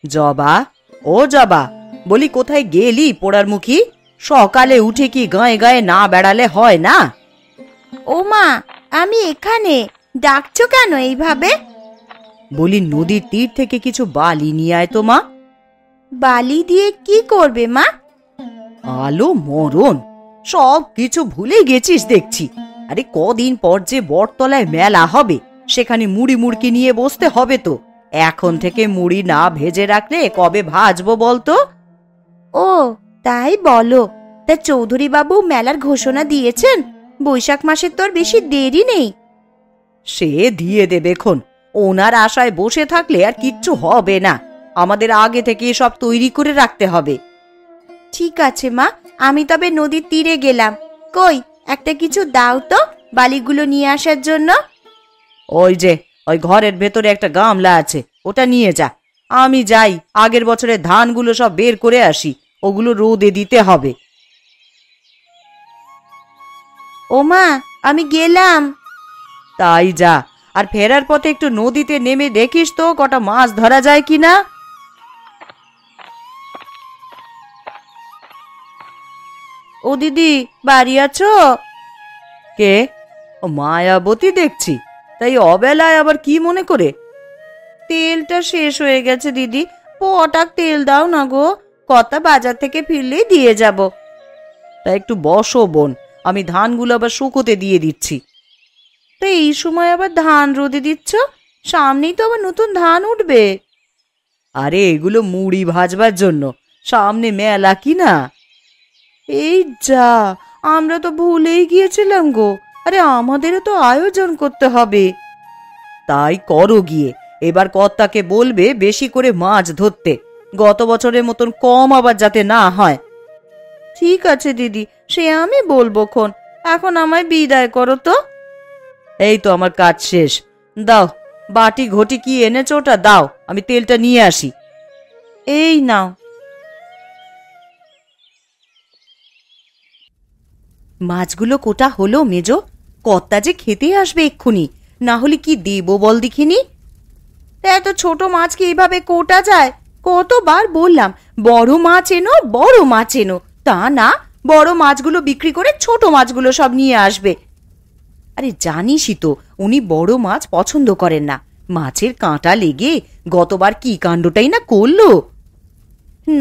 জবা, ও জবা, বলি কোথায় গেলি পোড়ার মুখী? সকালে উঠে কি গায়ে গায়ে না বেড়ালে হয় না? ও মা, আমি এখানে। ডাকছো কেন এইভাবে? বলি নদীর তীর থেকে কিছু বালি নিয়ে আয় তো মা। বালি দিয়ে কি করবে মা? আলো মরণ, সব কিছু ভুলে গেছিস দেখছি। আরে কদিন পর যে বটতলায় মেলা হবে, সেখানে মুড়ি মুড়কি নিয়ে বসতে হবে তো। এখন থেকে মুড়ি না ভেজে রাখলে কবে ভাজবো বলতো? ও তাই বলো। তা চৌধুরী বাবু মেলার ঘোষণা দিয়েছেন? বৈশাখ মাসের তোর বেশি দেরি নেই। সে দিয়ে দেবে খন। ওনার আশায় বসে থাকলে আর কিচ্ছু হবে না। আমাদের আগে থেকে সব তৈরি করে রাখতে হবে। ঠিক আছে মা, আমি তবে নদীর তীরে গেলাম। কই, একটা কিছু দাও তো বালিগুলো নিয়ে আসার জন্য। ওই যে ওই ঘরের ভেতরে একটা গামলা আছে, ওটা নিয়ে যা। আমি যাই আগের বছরের ধানগুলো সব বের করে আসি, ওগুলো রোদে দিতে হবে। ও মা, আমি গেলাম। তাই যা, আর ফেরার পথে একটু নদীতে নেমে দেখিস তো কটা মাছ ধরা যায় কিনা। ও দিদি, বাড়ি আছো? কে? ও মায়াবতী দেখছি। তাই অবেলায় আবার কি মনে করে? তেলটা শেষ হয়ে গেছে দিদি, পটাক তেল দাও না গো। কটা বাজার থেকে ফিরলেই দিয়ে যাব। তা একটু বসো বোন, আমি ধানগুলো আবার শুকোতে দিয়ে দিচ্ছি। তো এই সময় আবার ধান রোদে দিচ্ছ? সামনেই তো আবার নতুন ধান উঠবে। আরে এগুলো মুড়ি ভাজবার জন্য, সামনে মেলা কি না। এই যা, আমরা তো ভুলেই গিয়েছিলাম গো। আরে আমাদেরও তো আয়োজন করতে হবে। তাই করো গিয়ে। এবার কর্তাকে বলবে বেশি করে মাছ ধরতে, গত বছরের মতন কম আবার যাতে না হয়। ঠিক আছে দিদি, সে আমি বলবো খন। এখন আমায় বিদায় করো তো। এই তো আমার কাজ শেষ। দাও, বাটি ঘটি কি এনেছো ওটা দাও, আমি তেলটা নিয়ে আসি। এই নাও। মাছগুলো কোটা হলো মেজো? কর্তা যে খেতে আসবে এক্ষুনি, না হলে কি দেবো বল দেখিনি। এত ছোট মাছ কি এইভাবে কোটা যায়? কতবার বললাম বড় মাছ এনো, বড় মাছ এনো। তা না, বড় মাছগুলো বিক্রি করে ছোট মাছগুলো সব নিয়ে আসবে। আরে জানিসই তো উনি বড় মাছ পছন্দ করেন না। মাছের কাঁটা লেগে গতবার কি কাণ্ডটাই না করলো।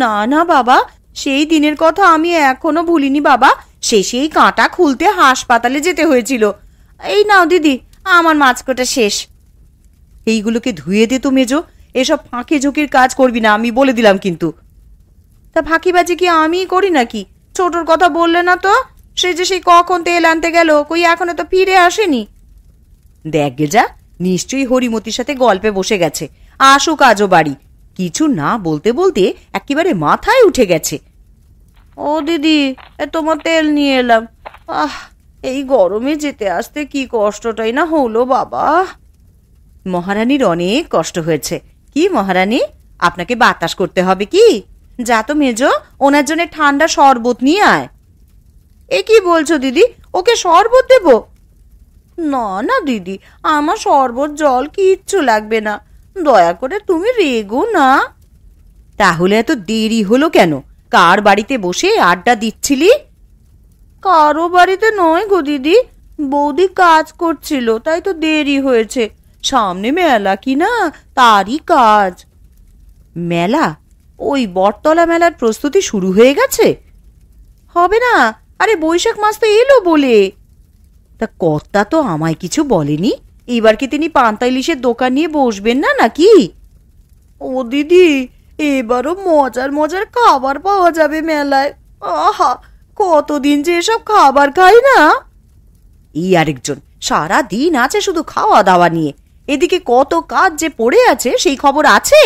না না বাবা, সেই দিনের কথা আমি এখনো ভুলিনি বাবা। শেষেই কাঁটা খুলতে হাসপাতালে যেতে হয়েছিল। এই নাও দিদি, আমার মাছ কোটা শেষ। এইগুলোকে ধুয়ে দে তো মেজো, এসব ফাঁকে ঝুঁকির কাজ করবি না, আমি বলে দিলাম কিন্তু। তা ফাঁকিবাজি কি আমিই করি নাকি? ছোটর কথা বললে না তো। সে যে সেই কখন তেল আনতে গেল, কই এখনো তো ফিরে আসেনি। দেখ গে যা, নিশ্চয়ই হরিমতির সাথে গল্পে বসে গেছে। আসুক আজও বাড়ি। কিছু না বলতে বলতে একেবারে মাথায় উঠে গেছে। ও দিদি, তোমার তেল নিয়ে এলাম। এই গরমে যেতে আসতে কি কষ্টটাই না হলো বাবা। মহারানীর অনেক কষ্ট হয়েছে। কি মহারানী, আপনাকে বাতাস করতে হবে কি? যা তো মেজো, ওনার জন্য ঠান্ডা শরবত নিয়ে আয়। এ কি বলছো দিদি, ওকে শরবত দেব? না না দিদি, আমার শরবত জল কিচ্ছু লাগবে না। দয়া করে তুমি রেগো না। তাহলে এত দেরি হলো কেন? কার বাড়িতে বসে আড্ডা দিচ্ছিলি? কারো বাড়িতে নয় গো দিদি, বৌদি কাজ করছিল, তাই তো দেরি হয়েছে। সামনে মেলা কি না, তারই কাজ। মেলা? ওই বটতলা মেলার প্রস্তুতি শুরু হয়ে গেছে? হবে না? আরে বৈশাখ মাস তো এলো বলে। তা কর্তা তো আমায় কিছু বলেনি। এবার কি তিনি পান্তা ইলিশের দোকান নিয়ে বসবেন না নাকি? ও দিদি, এবারও মজার মজার খাবার পাওয়া যাবে মেলায়। আহা, কতদিন যে এসব খাবার খাই না। এই আরেকজন সারা দিন আছে শুধু খাওয়া দাওয়া নিয়ে। এদিকে কত কাজ যে পড়ে আছে সেই খবর আছে?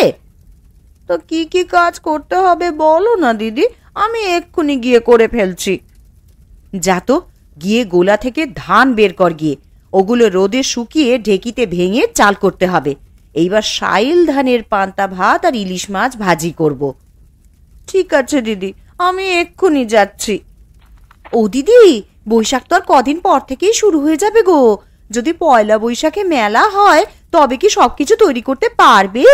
তো কি কি কাজ করতে হবে বলো না দিদি, আমি এক্ষুনি গিয়ে করে ফেলছি। যা তো, গিয়ে গোলা থেকে ধান বের কর গিয়ে। ওগুলো রোদে শুকিয়ে ঢেকিতে ভেঙে চাল করতে হবে। এইবার শাইল ধানের পান্তা ভাত আর ইলিশ মাছ ভাজি করব। ঠিক আছে দিদি, আমি এক্ষুনি যাচ্ছি। ও দিদি, বৈশাখ তো আর কদিন পর থেকেই শুরু হয়ে যাবে গো। যদি পয়লা বৈশাখে মেলা হয় তবে কি সবকিছু তৈরি করতে পারবে?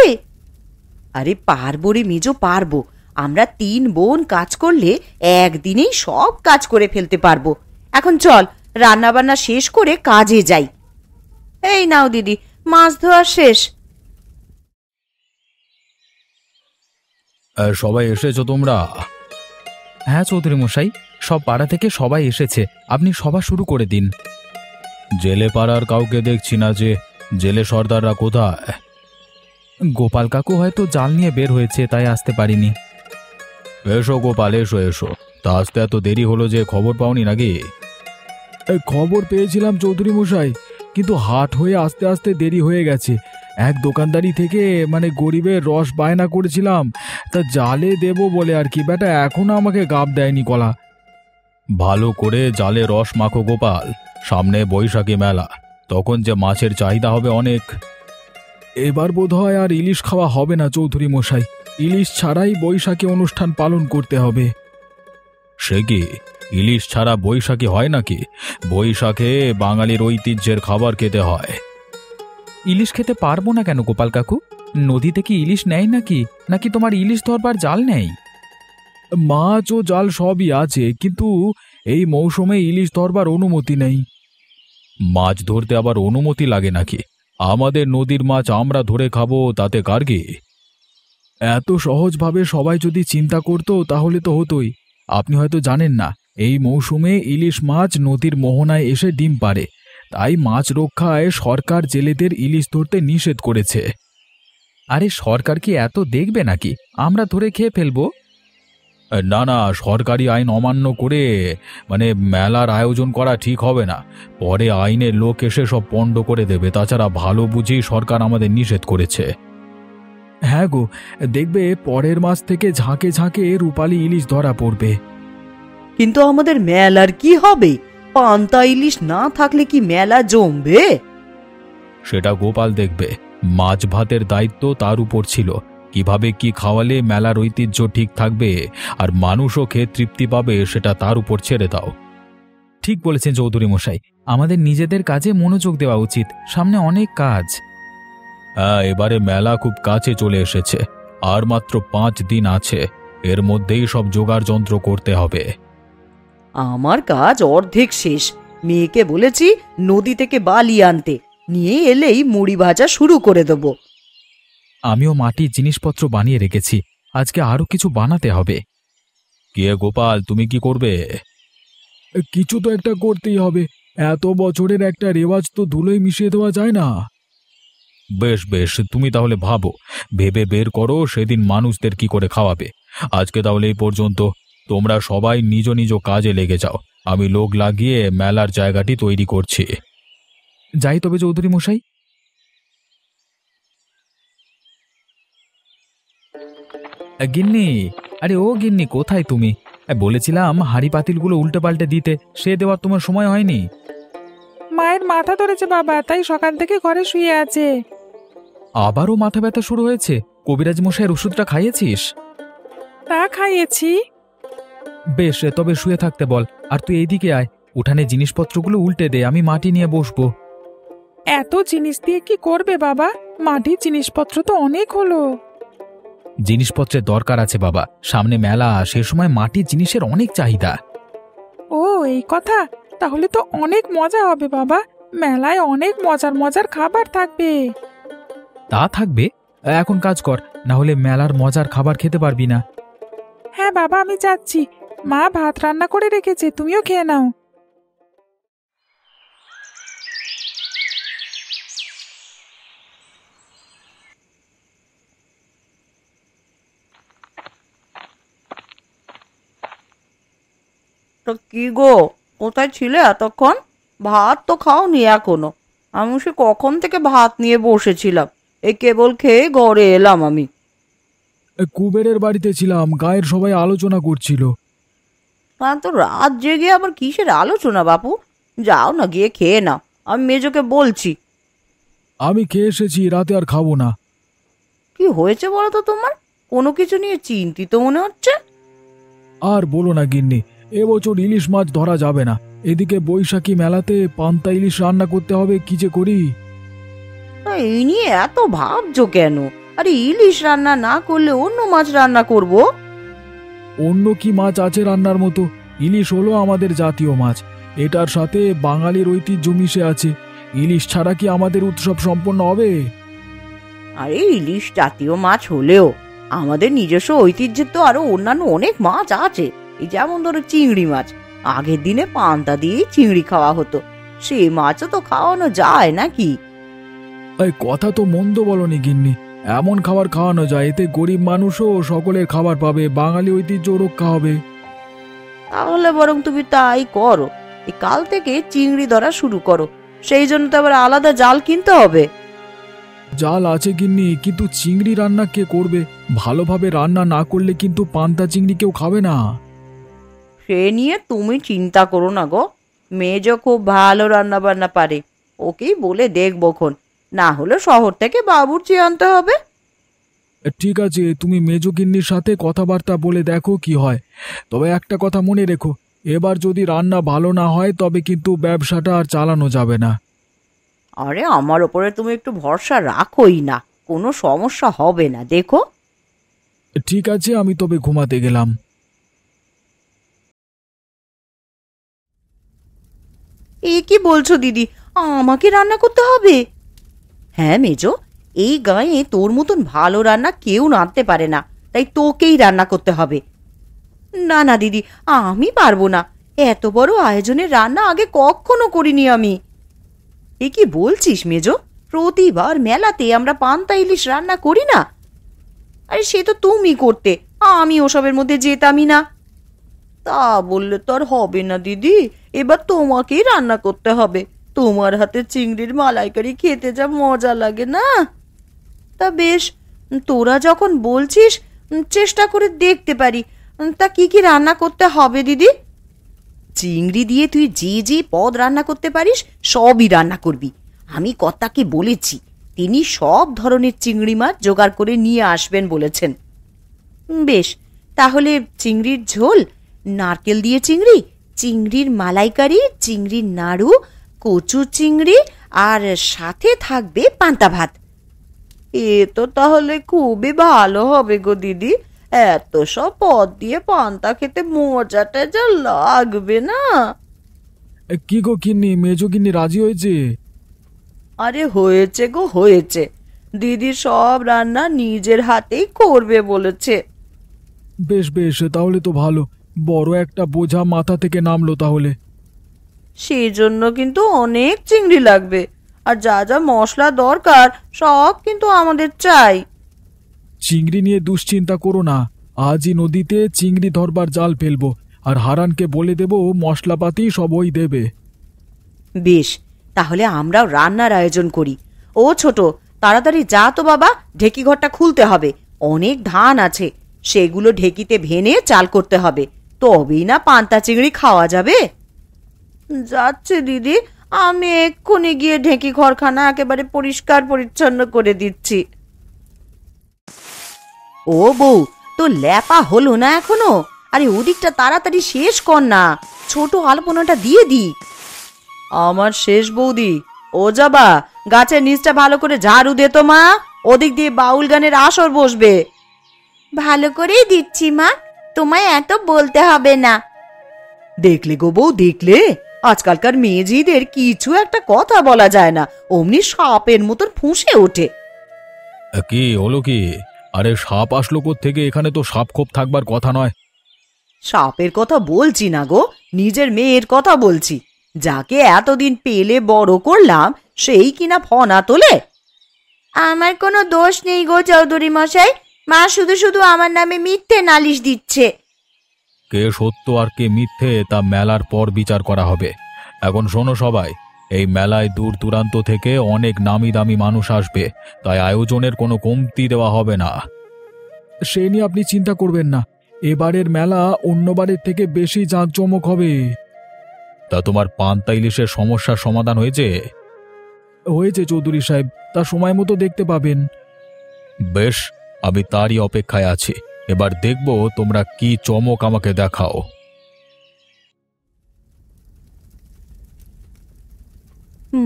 আরে পারবো রে মেজো, পারবো। আমরা 3 বোন কাজ করলে একদিনেই সব কাজ করে ফেলতে পারবো। এখন চল রান্না বান্না শেষ করে কাজে যাই। এই নাও দিদি, মাছ ধোয়া শেষ। সবাই এসেছো তোমরা? হ্যাঁ চৌধুরী মশাই, সব পাড়া থেকে সবাই এসেছে, আপনি সভা শুরু করে দিন। জেলে পাড়ার কাউকে দেখছি না যে, জেলে সর্দাররা কোথায়? গোপাল কাকু হয়তো জাল নিয়ে বের হয়েছে, তাই আসতে পারিনি। এসো গোপাল, এসো এসো। তা আসতে এত দেরি হলো যে, খবর পাওনি নাকি? খবর পেয়েছিলাম চৌধুরী মশাই, কিন্তু হাট হয়ে আস্তে আস্তে দেরি হয়ে গেছে। এক দোকানদারি থেকে গরিবের রস বায়না করেছিলাম, তা জালে দেব বলে আর কি, বেটা এখনো আমাকে গাব দেয়নি কলা। ভালো করে জালে রস মাখো গোপাল, সামনে বৈশাখী মেলা, তখন যে মাছের চাহিদা হবে অনেক। এবার বোধহয় আর ইলিশ খাওয়া হবে না চৌধুরী মশাই, ইলিশ ছাড়াই বৈশাখী অনুষ্ঠান পালন করতে হবে। সে কি, ইলিশ ছাড়া বৈশাখী হয় নাকি? বৈশাখে বাঙালির ঐতিহ্যের খাবার খেতে হয়। ইলিশ খেতে পারবো না কেন গোপাল কাকু? নদীতে কি ইলিশ নেই নাকি? নাকি তোমার ইলিশ ধরবার জাল নেই? মাছ ও জাল সবই আছে, কিন্তু এই মৌসুমে ইলিশ ধরবার অনুমতি নেই। মাছ ধরতে আবার অনুমতি লাগে নাকি? আমাদের নদীর মাছ আমরা ধরে খাবো, তাতে কার কি? এত সহজভাবে সবাই যদি চিন্তা করতো তাহলে তো হতোই। আপনি হয়তো জানেন না, এই মৌসুমে ইলিশ মাছ নদীর মোহনায় এসে ডিম পাড়ে, তাই মাছ রক্ষায় সরকার জেলেদের ইলিশ ধরতে নিষেধ করেছে। আরে সরকার কি এত দেখবে নাকি? আমরা ধরে খেয়ে ফেলবো। না না, সরকারি আইন অমান্য করে মেলার আয়োজন করা ঠিক হবে না। পরে আইনের লোক এসে সব পণ্ড করে দেবে। তাছাড়া ভালো বুঝেই সরকার আমাদের নিষেধ করেছে। হ্যাঁ গো, দেখবে পরের মাস থেকে ঝাঁকে ঝাঁকে রূপালী ইলিশ ধরা পড়বে। কিন্তু আমাদের মেলার কি হবে? পান্তা ইলিশ না থাকলে কি মেলা জমবে? সেটা গোপাল দেখবে। মাছ ভাতের দায়িত্ব তার উপর ছিল। কিভাবে কি খাওয়ালে মেলার ঐতিহ্য ঠিক থাকবে আর মানুষও খেয়ে তৃপ্তি পাবে, সেটা তার উপর ছেড়ে দাও। ঠিক বলেছেন চৌধুরী মশাই, আমাদের নিজেদের কাজে মনোযোগ দেওয়া উচিত, সামনে অনেক কাজ। হ্যাঁ, এবারে মেলা খুব কাছে চলে এসেছে, আর মাত্র 5 দিন আছে। এর মধ্যেই সব জোগাড় যন্ত্র করতে হবে। আমার কাজ অর্ধেক শেষ। মেয়েকে বলেছি নদী থেকে বালি আনতে, নিয়ে এলেই মুড়ি ভাজা শুরু করে দেব। আমিও মাটির জিনিসপত্র বানিয়ে রেখেছি, আজকে আরো কিছু বানাতে হবে। কে গোপাল, তুমি কি করবে? কিছু তো একটা করতেই হবে, এত বছরের একটা রেওয়াজ তো ধুলোয় মিশিয়ে দেওয়া যায় না। বেশ বেশ, তুমি তাহলে ভাবো, ভেবে বের করো সেদিন মানুষদের কি করে খাওয়াবে। আজকে তাহলে এই পর্যন্ত, তোমরা সবাই নিজ নিজ কাজে লেগে যাও। আমি লোক লাগিয়ে মেলার জায়গাটি তৈরি করছি। যাই তবে চৌধুরী মশাই। গিন্নি, আরে ও গিন্নি, কোথায় তুমি? বলেছিলাম হাঁড়ি পাতিলগুলো উল্টে পাল্টে দিতে, সে দেওয়ার তোমার সময় হয়নি। মায়ের মাথা ধরেছে বাবা, তাই সকাল থেকে ঘরে শুয়ে আছে। আবারও মাথা ব্যথা শুরু হয়েছে? কবিরাজ মশাইয়ের ওষুধটা খাইয়েছিস? তা খাইয়েছি। বেশ, তবে শুয়ে থাকতে বল। আর তুই এইদিকে আয়, উঠানে জিনিসপত্রগুলো উল্টে দে, আমি মাটি নিয়ে বসবো। এত জিনিস দিয়ে কি করবে বাবা? মাটির জিনিসপত্র তো অনেক হলো। জিনিসপত্রের দরকার আছে বাবা, সামনে মেলা, সে সময় মাটির জিনিসের অনেক চাহিদা। ও এই কথা, তাহলে তো অনেক মজা হবে বাবা। মেলায় অনেক মজার মজার খাবার থাকবে। তা থাকবে, এখন কাজ কর, না হলে মেলার মজার খাবার খেতে পারবি না। হ্যাঁ বাবা, আমি যাচ্ছি। মা ভাত রান্না করে রেখেছে, তুমিও খেয়ে নাও। তো কি গো, কোথায় ছিলে এতক্ষণ? ভাত তো খাওনি এখনো। আমি সে কখন থেকে ভাত নিয়ে বসেছিলাম, এই কেবল খেয়ে ঘরে এলাম আমি। কুবেরের বাড়িতে ছিলাম, গায়ের সবাই আলোচনা করছিল। তা তো রাত জেগে আবার কিসের আলোচনা বাপু? যাও না, গিয়ে খেয়ে নাও, আমি মেজোকে বলছি। আমি খেয়ে এসেছি, রাতে আর খাবো না। কি হয়েছে বলো তো তোমার? কোনো কিছু নিয়ে চিন্তিত মনে হচ্ছে। আর বলো না গিন্নি, এবছর ইলিশ মাছ ধরা যাবে না। এদিকে বৈশাখী মেলাতে পান্তা ইলিশ রান্না করতে হবে, কি যে করি। তা এই নিয়ে এত ভাবছো কেন? আরে ইলিশ রান্না না করলে অন্য মাছ রান্না করব। অন্য কি মাছ আছে রান্নার মতো? ইলিশ হলো আমাদের জাতীয় মাছ। এটার সাথে বাঙালির ঐতিহ্য মিশে আছে। ইলিশ ছাড়া কি আমাদের উৎসব সম্পন্ন হবে? আরে ইলিশ জাতীয় মাছ হলেও আমাদের নিজস্ব ঐতিহ্যের তো আরো অন্যান্য অনেক মাছ আছে। এই যেমন ধরো চিংড়ি মাছ, আগের দিনে পান্তা দিয়েই চিংড়ি খাওয়া হতো, সে মাছও তো খাওয়ানো যায় নাকি? এই কথা তো মন্দ বলনি গিন্নি। এমন খাবার খাওয়ানো যায়, এতে গরিব মানুষও সকলের খাবার পাবে, বাঙালি ঐতিহ্য রক্ষা হবে। তাহলে বরং তুমি তাই করো, এই কাল থেকে চিংড়ি ধরা শুরু করো। সেই জন্য তো আবার আলাদা জাল কিনতে হবে। জাল আছে গিন্নি, কিন্তু চিংড়ি রান্না কে করবে? ভালোভাবে রান্না না করলে কিন্তু পান্তা চিংড়ি কেউ খাবে না। সে নিয়ে তুমি চিন্তা করো না গো, মেজো খুব ভালো রান্না বান্না পারে, ওকেই বলে দেখবো খন, না হলে শহর থেকে বাবুর্চি আনতে হবে। ঠিক আছে, তুমি মেজো গিন্নির সাথে কথাবার্তা বলে দেখো কি হয়। তবে একটা কথা মনে রেখো, এবার যদি রান্না ভালো না হয় তবে কিন্তু ব্যবসাটা আর চালানো যাবে না। আরে আমার ওপরে তুমি একটু ভরসা রাখোই না, কোনো সমস্যা হবে না, দেখো। ঠিক আছে, আমি তবে ঘুমাতে গেলাম। এ কি বলছো দিদি, আমাকে রান্না করতে হবে? হ্যাঁ মেজো, এই গায়ে তোর মতন ভালো রান্না কেউ রাঁধতে পারে না, তাই তোকেই রান্না করতে হবে। না না দিদি, আমি পারবো না, এত বড় আয়োজনের রান্না আগে কখনো করিনি আমি। এ কি বলছিস মেজো, প্রতিবার মেলাতে আমরা পান্তা ইলিশ রান্না করি না? আরে সে তো তুমি করতে, আমি ওসবের মধ্যে যেতামই না। তা বললে তো আর হবে না দিদি, এবার তোমাকেই রান্না করতে হবে। তোমার হাতে চিংড়ির মালাইকারি খেতে যা মজা লাগে না। তা বেশ, তোরা যখন বলছিস চেষ্টা করে দেখতে পারি। তা কি কি রান্না করতে হবে দিদি? চিংড়ি দিয়ে তুই যে যে পদ রান্না করতে পারিস সবই রান্না করবি। আমি কর্তাকে বলেছি, তিনি সব ধরনের চিংড়ি মাছ জোগাড় করে নিয়ে আসবেন বলেছেন। বেশ, তাহলে চিংড়ির ঝোল, নারকেল দিয়ে চিংড়ি, চিংড়ির মালাইকারি, চিংড়ির নাড়ু, কচু চিংড়ি, আর সাথে থাকবে পান্তা ভাত। এ তো তাহলে খুবই ভালো হবে গো দিদি, এত সব পদ দিয়ে পান্তা খেতে মজাটা যা লাগবে না। কি গো গিন্নি, মেজো গিন্নি রাজি হয়েছে? আরে হয়েছে গো হয়েছে, দিদি সব রান্না নিজের হাতেই করবে বলেছে। বেশ বেশ, তাহলে তো ভালো। বড় একটা বোঝা মাথা থেকে নামলো তাহলে। সেই জন্য কিন্তু অনেক চিংড়ি লাগবে, আর যা যা মশলা দরকার সব কিন্তু আমাদের চাই। চিংড়ি নিয়ে দুশ্চিন্তা করো না, আজই নদীতে চিংড়ি ধরবার জাল ফেলবো, আর হারানকে বলে দেব মশলাপাতি সব ওই দেবে। বেশ, তাহলে আমরাও রান্নার আয়োজন করি। ও ছোট, তাড়াতাড়ি যা তো বাবা, ঢেকি ঘরটা খুলতে হবে। অনেক ধান আছে, সেগুলো ঢেকিতে ভেনে চাল করতে হবে, তবেই না পান্তা চিংড়ি খাওয়া যাবে। যাচ্ছে দিদি, আমি এক্ষুনি গিয়ে ঢেকি ঘরখানা একেবারে পরিষ্কার পরিচ্ছন্ন করে দিচ্ছি। ও বউ, তো ল্যাপা হলো না এখনো? আরে ওদিকটা তাড়াতাড়ি শেষ কর না, ছোট আলপনাটা দিয়ে দি। আমার শেষ বৌদি, ও যাবা, গাছের নিচটা ভালো করে ঝাড়ু দে তো মা, ওদিক দিয়ে বাউল গানের আসর বসবে। ভালো করেই দিচ্ছি মা, তোমায় এত বলতে হবে না। দেখলে গো বউ, দেখলে আজকালকার মেয়েজিদের কিছু একটা কথা বলা যায় না, অমনি সাপের মতন ফুঁসে ওঠে। কি হলো কি? আরে সাপ আসলো কোত্থেকে? এখানে তো সাপ খোপ থাকবার কথা নয়। সাপের কথা বলছি না গো, নিজের মেয়ের কথা বলছি, যাকে এতদিন পেলে বড় করলাম সেই কিনা ফনা তোলে। আমার কোনো দোষ নেই গো চৌধুরী মশাই, মা শুধু শুধু আমার নামে মিথ্যে নালিশ দিচ্ছে। কে সত্য আর কে মিথ্যে তা মেলার পর বিচার করা হবে। এখন শোনো সবাই, এই মেলায় দূর দূরান্ত থেকে অনেক নামি দামি মানুষ আসবে, তাই আয়োজনের কোনো কমতি দেওয়া হবে না। সে নিয়ে আপনি চিন্তা করবেন না, এবারের মেলা অন্যবারের থেকে বেশি জাঁকজমক হবে। তা তোমার পান্তা ইলিশের সমস্যার সমাধান হয়েছে? হয়েছে চৌধুরী সাহেব, তা সময় মতো দেখতে পাবেন। বেশ, আমি তারই অপেক্ষায় আছি। এবার দেখব তোমরা কি চমক আমাকে দেখাও।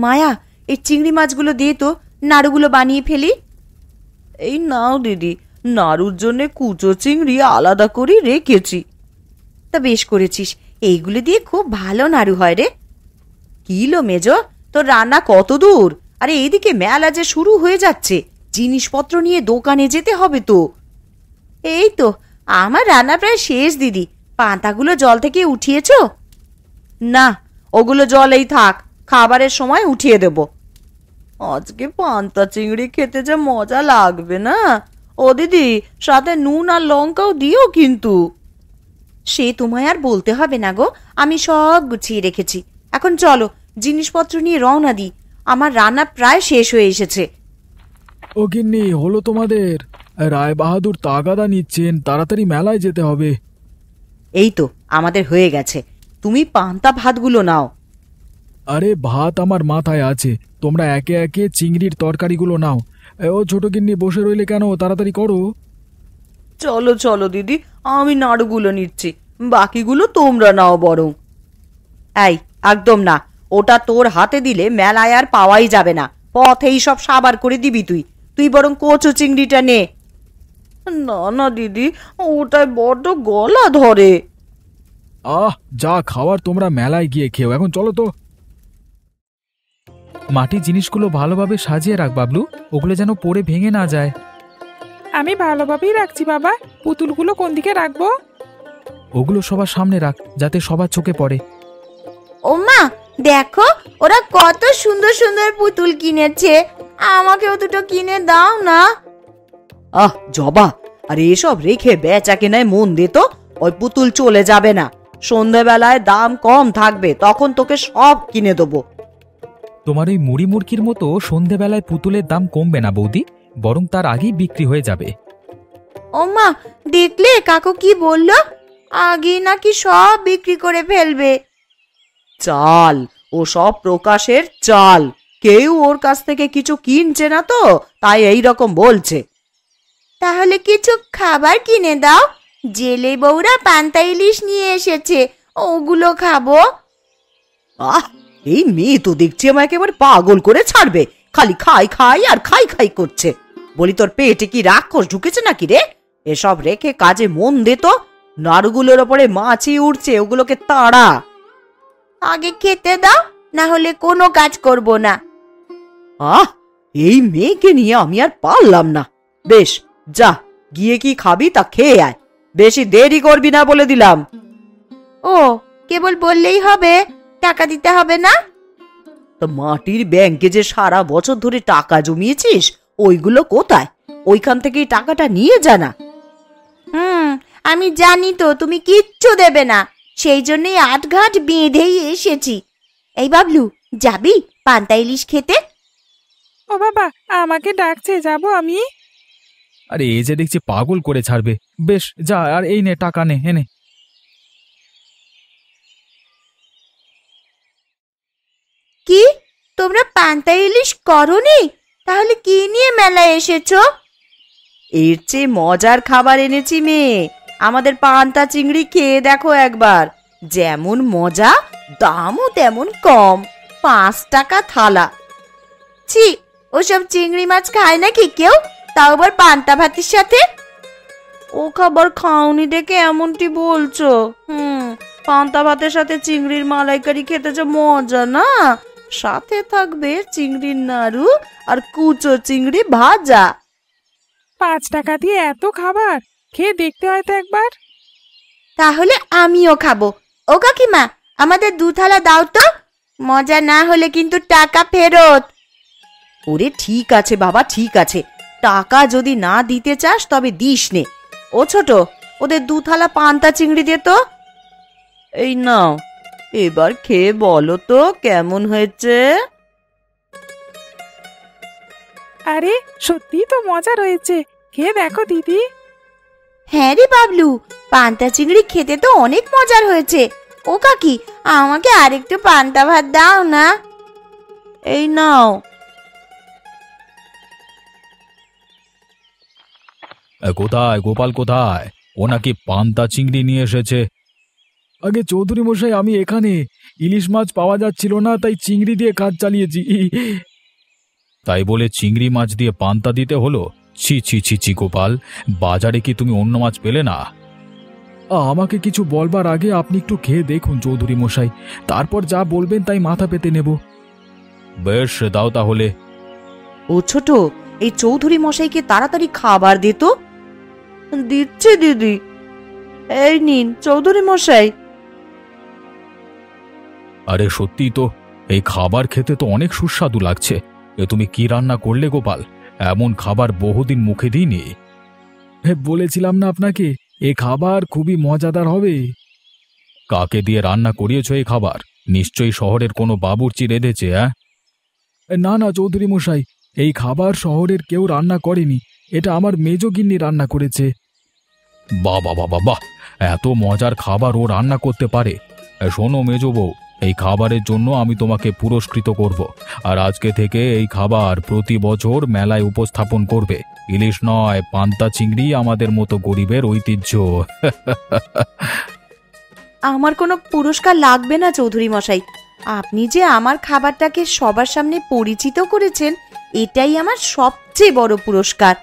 মায়া, এই চিংড়ি মাছগুলো দিয়ে তো নাড়ুগুলো বানিয়ে ফেলি। এই নাও দিদি, নাড়ুর জন্য কুচো চিংড়ি আলাদা করে রেখেছি। তা বেশ করেছিস, এইগুলো দিয়ে খুব ভালো নাড়ু হয় রে। কি লো মেজো, তোর রান্না কত দূর? আরে এইদিকে মেলা যে শুরু হয়ে যাচ্ছে, জিনিসপত্র নিয়ে দোকানে যেতে হবে তো। এই তো আমার রান্না প্রায় শেষ দিদি। পান্তাগুলো জল থেকে উঠিয়েছো? না, ওগুলো জলেই থাক, খাবারের সময় উঠিয়ে দেব। আজকে পান্তা চিংড়ি খেতে যা মজা লাগবে না। ও দিদি, সাথে নুন আর লঙ্কাও দিও কিন্তু। সে তোমায় আর বলতে হবে না গো, আমি সব গুছিয়ে রেখেছি। এখন চলো জিনিসপত্র নিয়ে রওনা দিই, আমার রান্না প্রায় শেষ হয়ে এসেছে। ও গিন্নি, হলো তোমাদের? রায় বাহাদুর তাগাদা নিচ্ছেন, তাড়াতাড়ি মেলায় যেতে হবে। এই তো আমাদের হয়ে গেছে, তুমি পান্তা ভাতগুলো নাও। আরে ভাত আমার মাথায় আছে, তোমরা একে একে চিংড়ির তরকারিগুলো নাও। ও ছোট গিন্নি, বসে রইলে কেন, তাড়াতাড়ি করো। চলো চলো দিদি, আমি নাড়ুগুলো নিচ্ছি, বাকিগুলো তোমরা নাও বরং। এই একদম না, ওটা তোর হাতে দিলে মেলায় আর পাওয়াই যাবে না, পথেই সব সাবার করে দিবি তুই। তুই বরং কচু চিংড়িটা নে। না না দিদি, ওটাই বড্ড গলা ধরে। যা খাওয়ার তোমরা মেলায় গিয়ে খেও, এখন চলো তো। মাটির জিনিসগুলো ভালোভাবে সাজিয়ে রাখ বাবলু, ওগুলো যেন পড়ে ভেঙে না যায়। আমি ভালোভাবেই রাখছি বাবা। পুতুলগুলো কোন দিকে রাখবো? ওগুলো সবার সামনে রাখ, যাতে সবার চোখে পড়ে। ও মা, দেখো ওরা কত সুন্দর সুন্দর পুতুল কিনেছে, আমাকেও দুটো কিনে দাও না। জবা, আরে এসব রেখে বেচা কেনায় মন দে তো, ওই পুতুল চলে যাবে না। সন্ধ্যাবেলায় দাম কম থাকবে, তখন তোকে সব কিনে দেবো। তোমার ওই মুড়ি মুড়কির মতো সন্ধেবেলায় পুতুলের দাম কমবে না বৌদি, বরং তার আগেই বিক্রি হয়ে যাবে। ও মা, দেখলে কাকু কি বললো, আগে নাকি সব বিক্রি করে ফেলবে। চাল, ও সব প্রকাশের চাল, কেউ ওর কাছ থেকে কিছু কিনছে না তো, তাই এই রকম বলছে। তাহলে কিছু খাবার কিনে দাও, জেলে বউরা পান্তা ইলিশ নিয়ে এসেছে, ওগুলো খাবো। এই মেয়ে তো দেখছি আমাকে একেবারে পাগল করে ছাড়বে, খালি খাই খাই আর খাই খাই করছে। বলি, তোর পেটে কি রাক্ষস ঢুকেছে নাকি রে? এসব রেখে কাজে মন দে তো, নাড়ুগুলোর ওপরে মাছি উঠছে, ওগুলোকে তাড়া। আগে খেতে দাও, না হলে কোনো কাজ করব না। এই মেয়েকে নিয়ে আমি আর পারলাম না। বেশ, যা গিয়ে কি খাবি তা খেয়ে আয়, বেশি দেরি করবি না বলে দিলাম। ও, কেবল বললেই হবে, টাকা দিতে হবে না? তো মাটির ব্যাংকে যে সারা বছর ধরে টাকা জমিয়েছিস, ওইগুলো কোথায়? ওইখান থেকেই টাকাটা নিয়ে যা না। আমি জানি তো তুমি কিচ্ছু দেবে না, সেই জন্যই আটঘাট বেঁধেই এসেছি। এই বাবলু, যাবি পান্তা ইলিশ খেতে? ও বাবা, আমাকে ডাকছে, যাবো আমি। আরে এই যে দেখছি পাগল করে ছাড়বে। বেশ, যা, আর এই নে টাকা, নে এনে। কি, তোমরা পান্তা ইলিশ করোনি? তাহলে কি নিয়ে মেলায় এসেছো? এর চেয়ে মজার খাবার এনেছি মেয়ে, আমাদের পান্তা চিংড়ি খেয়ে দেখো একবার। যেমন মজা, দামও তেমন কম, 5 টাকা থালা। ছি, ওসব চিংড়ি মাছ খায় নাকি কেউ, তাও আবার পান্তা ভাতের সাথে? ও খাবার খাওনি দেখে এমনটি বলছো। পান্তা ভাতের সাথে চিংড়ির মালাইকারি খেতে যা মজা না, সাথে থাকবে চিংড়ির নাড়ু আর কুচো চিংড়ি ভাজা। 5 টাকা দিয়ে এত খাবার, খেয়ে দেখতে হয় তো একবার। তাহলে আমিও খাবো। ও কাকিমা, আমাদের 2 থালা দাও তো, মজা না হলে কিন্তু টাকা ফেরত। ওরে ঠিক আছে বাবা, ঠিক আছে, টাকা যদি না দিতে চাস তবে দিস নে। ও ছোট, ওদের 2 থালা পান্তা চিংড়ি দে তো। এই নাও, এবার খেয়ে বলো তো কেমন হয়েছে। আরে সত্যি তো মজা রয়েছে, খেয়ে দেখো দিদি। হ্যাঁ রে বাবলু, পান্তা চিংড়ি খেতে তো অনেক মজার হয়েছে। ও কাকি, আমাকে আরেকটু পান্তা ভাত দাও না। এই নাও। কোথায় গোপাল, কোথায়? ও নাকি পান্তা চিংড়ি নিয়ে এসেছে। আগে চৌধুরী মশাই, আমি এখানে। ইলিশ মাছ পাওয়া যাচ্ছিল না, তাই চিংড়ি দিয়ে কাজ চালিয়েছি। তাই বলে চিংড়ি মাছ দিয়ে পান্তা দিতে হলো? ছি ছি ছি ছি গোপাল, বাজারে কি তুমি অন্য মাছ পেলে না? আমাকে কিছু বলবার আগে আপনি একটু খেয়ে দেখুন চৌধুরী মশাই, তারপর যা বলবেন তাই মাথা পেতে নেব। বেশ, দাও তাহলে। ও ছোট, এই চৌধুরী মশাইকে তাড়াতাড়ি খাবার দে তো। দিচ্ছি দিদি। এই নিন চৌধুরী মশাই। আরে সত্যি তো, এই খাবার খেতে তো অনেক সুস্বাদু লাগছে। এ তুমি কি রান্না করলে গোপাল? এমন খাবার বহুদিন মুখে দিইনি। বলেছিলাম না আপনাকে, এ খাবার খুবই মজাদার হবে। কাকে দিয়ে রান্না করিয়েছ এই খাবার? নিশ্চয়ই শহরের কোনো বাবুর্চি রেঁধেছে। না না চৌধুরী মশাই, এই খাবার শহরের কেউ রান্না করেনি, এটা আমার মেজগিন্নি রান্না করেছে। বাহ বাহ বাহ বাহ, এত মজার খাবার ও রান্না করতে পারে। শোনো মেজো বউ, এই খাবারের জন্য আমি তোমাকে পুরস্কৃত করব, আর আজকে থেকে এই খাবার প্রতি বছর মেলায় উপস্থাপন করবে। ইলিশ নয়, পান্তা চিংড়ি আমাদের মতো গরিবের ঐতিহ্য। আমার কোনো পুরস্কার লাগবে না চৌধুরী মশাই। আপনি যে আমার খাবারটাকে সবার সামনে পরিচিত করেছেন, এটাই আমার সবচেয়ে বড় পুরস্কার।